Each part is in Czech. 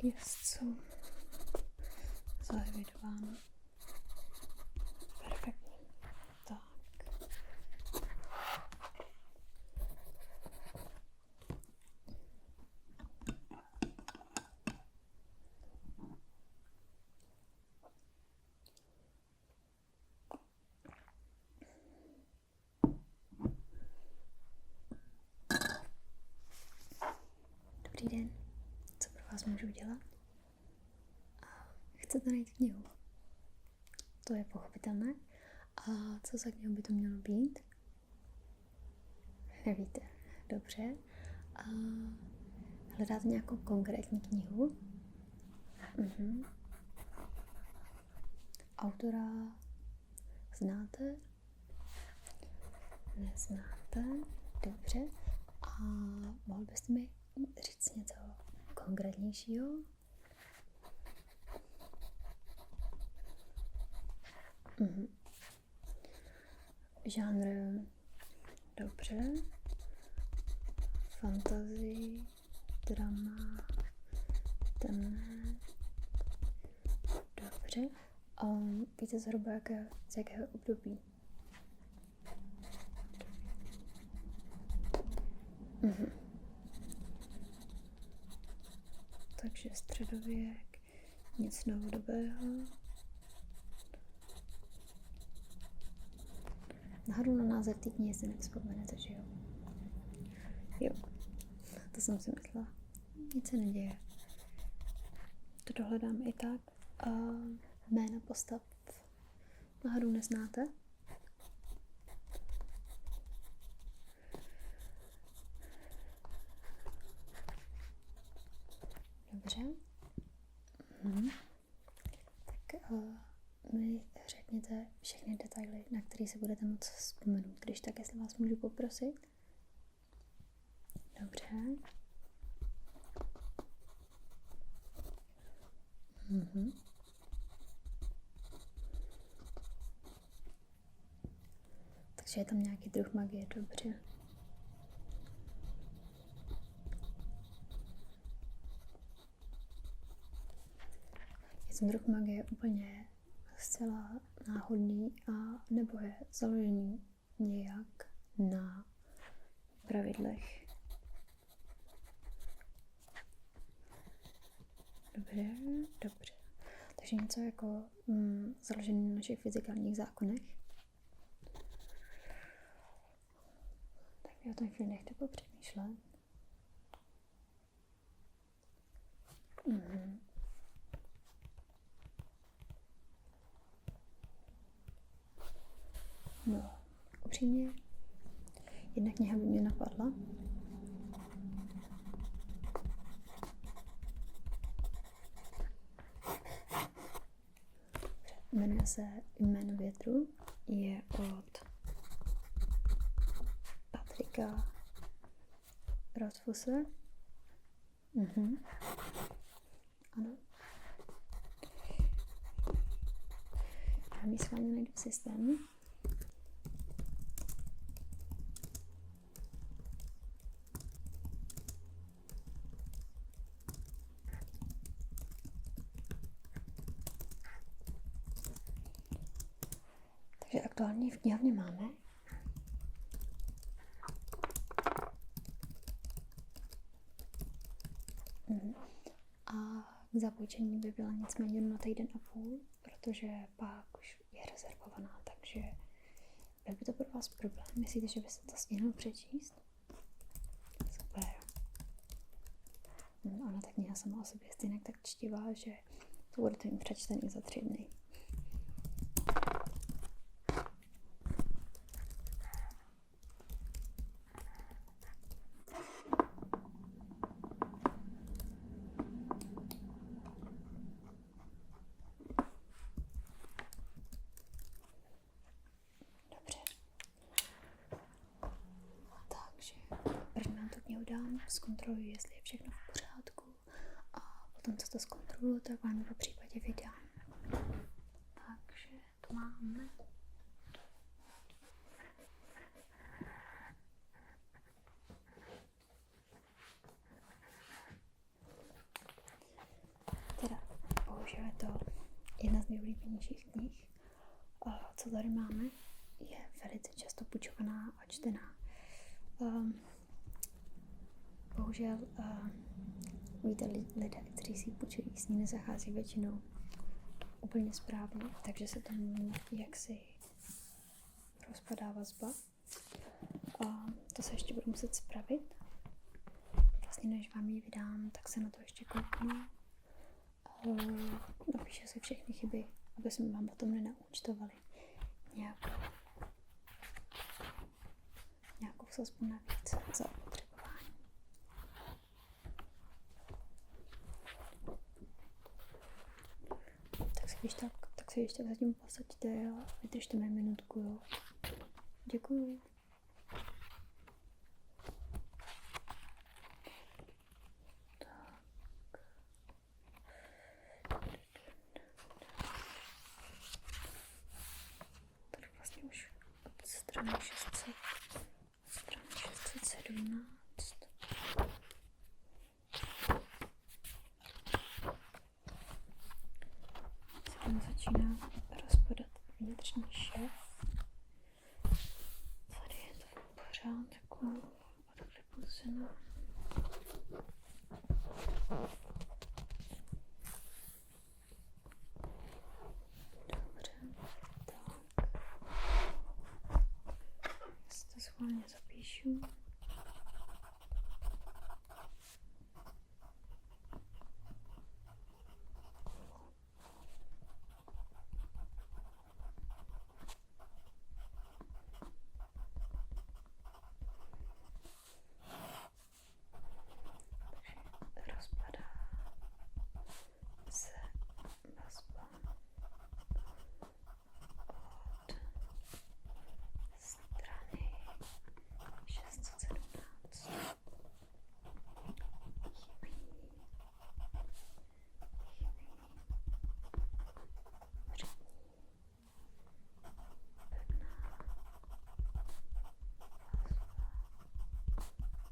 jezdců zaevidováno. Perfektní. Tak. Dobrý den. Co pro vás můžu dělat? Chcete najít knihu? To je pochopitelné. A co za knihu by to mělo být? Nevíte. Dobře. A hledáte nějakou konkrétní knihu? Autora znáte? Neznáte? Dobře. A mohl byste mi říct něco konkrétnějšího? Žánr, dobře. Fantasy, drama, temné. Dobře. Víte zhruba z jakého období? Takže středověk, nic novodobého. Náhodou na název té knihy si nevzpomenete, že jo? Jo, to jsem si myslela. Nic se neděje. To dohledám i tak. A jména postav náhodou neznáte? Dobře. Tak mi řekněte všechny detaily, na které se budete moct vzpomenout. Když tak, jestli vás můžu poprosit. Dobře. Takže je tam nějaký druh magie, dobře. Je ten druh magie úplně zcela náhodný a nebo je založený nějak na pravidlech? Dobře. Takže něco jako založený na našich fyzikálních zákonech. Tak já to chvíli nechte popřemýšlet. No, upřímně, jedna kniha by mě napadla. Jmenuje se Jméno větru, je od Patrika Rothfusse. Ano. Já mi s vámi najdu v systému. Takže aktuálně v knihovně máme. A k zapůjčení by byla nicméně na týden a půl, protože pak už je rezervovaná, takže byl by to pro vás problém. Myslíte, že byste to stihnul přečíst? Super. Ona ta kniha sama o sobě je stejně tak čtivá, že to budete mít přečtený za 3 dny. Zkontroluji, jestli je všechno v pořádku a potom, co to zkontroluji, tak vám po případě vydám. Takže to máme. jedna z nejoblíbenějších knih, co tady máme, je velice často půjčovaná a čtená. Bohužel víte, lidé, kteří si půjčují, s ní nezachází většinou úplně správně, takže se tam jaksi rozpadá vazba. To se ještě budu muset spravit. Vlastně než vám ji vydám, tak se na to ještě kouknu. Napíšu si všechny chyby, aby jsme vám potom nenaučtovali nějakou sazbu navíc za opotřebování. Tak si ještě zatím posaďte a vydržte mi minutku, jo. Děkuju. Tady vlastně už od strany 617. Se tam začíná rozpadat vnitřní šéf. Tady je to v pořádku. Takhle pozena. Dobře, tak. Já si to schválně zapíšu. Rozpadá se vazba od strany 617. Chybí přední pevná vazba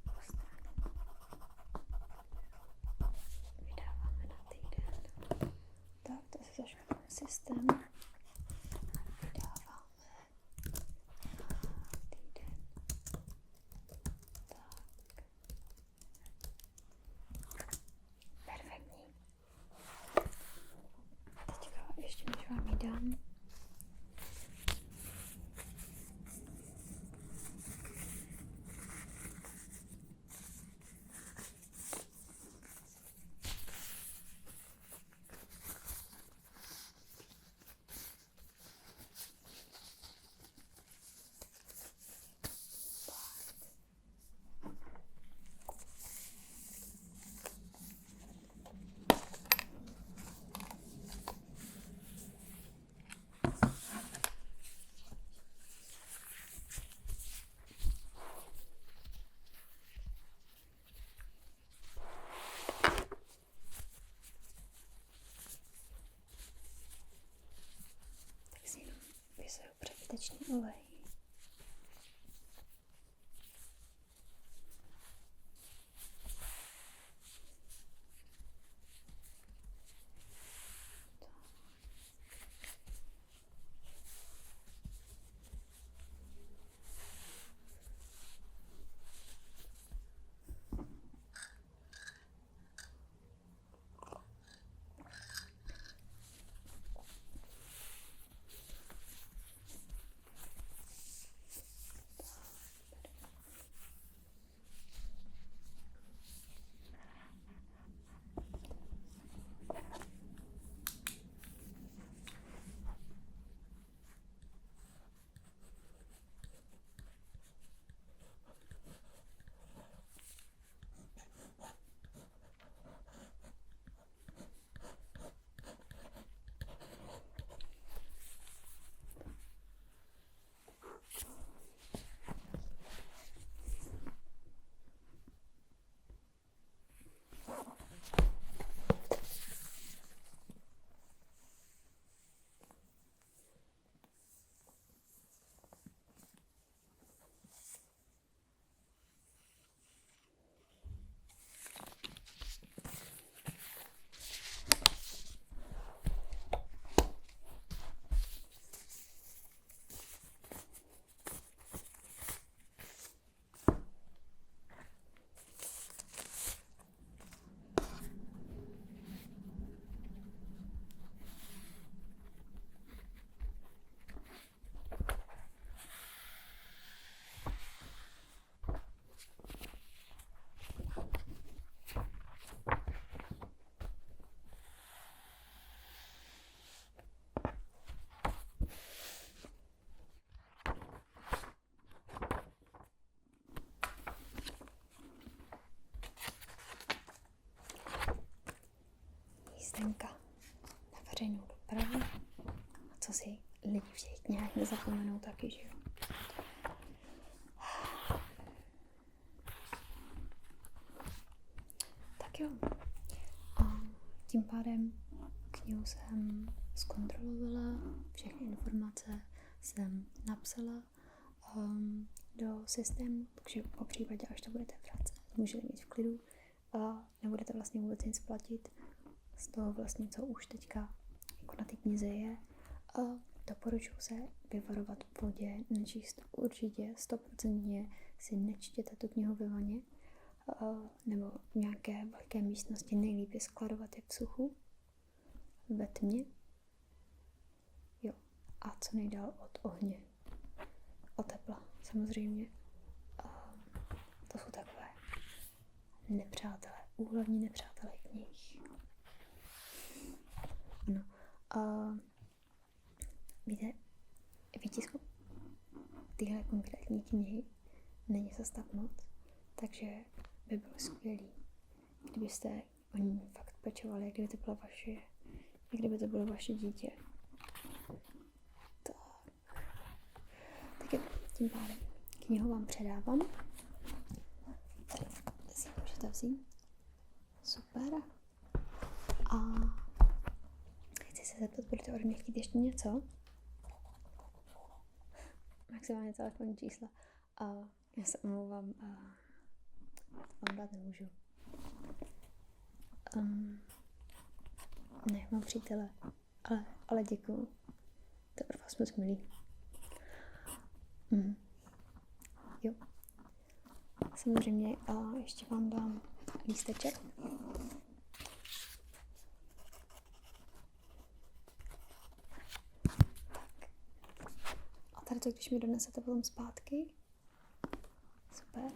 po straně. Vydáváme na týden. Tak, to si zaškrtne systém. Vydáváme na týden. Tak. Perfektní. Teďka ještě než vám ji dám, tak si jenom vyseju přebytečný olej. si lidi v těch knihách nezapomenou taky, že jo. Tak jo. A tím pádem knihu jsem zkontrolovala, všechny informace jsem napsala do systému, takže po případě, až to budete vracet, můžete mít v klidu a nebudete vlastně vůbec nic platit z toho vlastně, co už teďka jako na té knize je. A doporučuji se vyvarovat v vodě, nečíst určitě 100% si nečtěte tu knihu ve vaně nebo v nějaké velké místnosti, nejlíp je skladovat je v suchu, ve tmě, jo, a co nejdál od ohně, od tepla, samozřejmě. To jsou takové nepřátelé, úhlavní nepřátelé knih. Ano, víte, výtisku tyhle konkrétní knihy není zas tak moc, takže by bylo skvělý, kdybyste o ní fakt pečovali, jak kdyby to bylo vaše, jak kdyby to bylo vaše dítě. Tak jo, tím pádem knihu vám předávám. Tady si můžete vzít. Super. A chci se zeptat, budete ode mě chtít ještě něco? Maximálně telefonní čísla. Já se omlouvám, vám dát nemůžu. Ne, mám přítele, ale děkuju. To je pro vás moc milý. Jo. Samozřejmě ještě vám dám lísteček. A tady to, když mi donesete potom zpátky, super,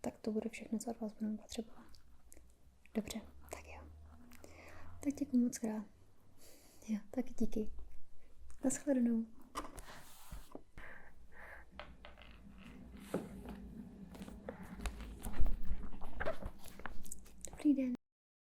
tak to bude všechno, co od vás budeme potřebovat. Dobře, tak jo. Tak děkuji moc krát. Jo, taky díky. Naschledanou.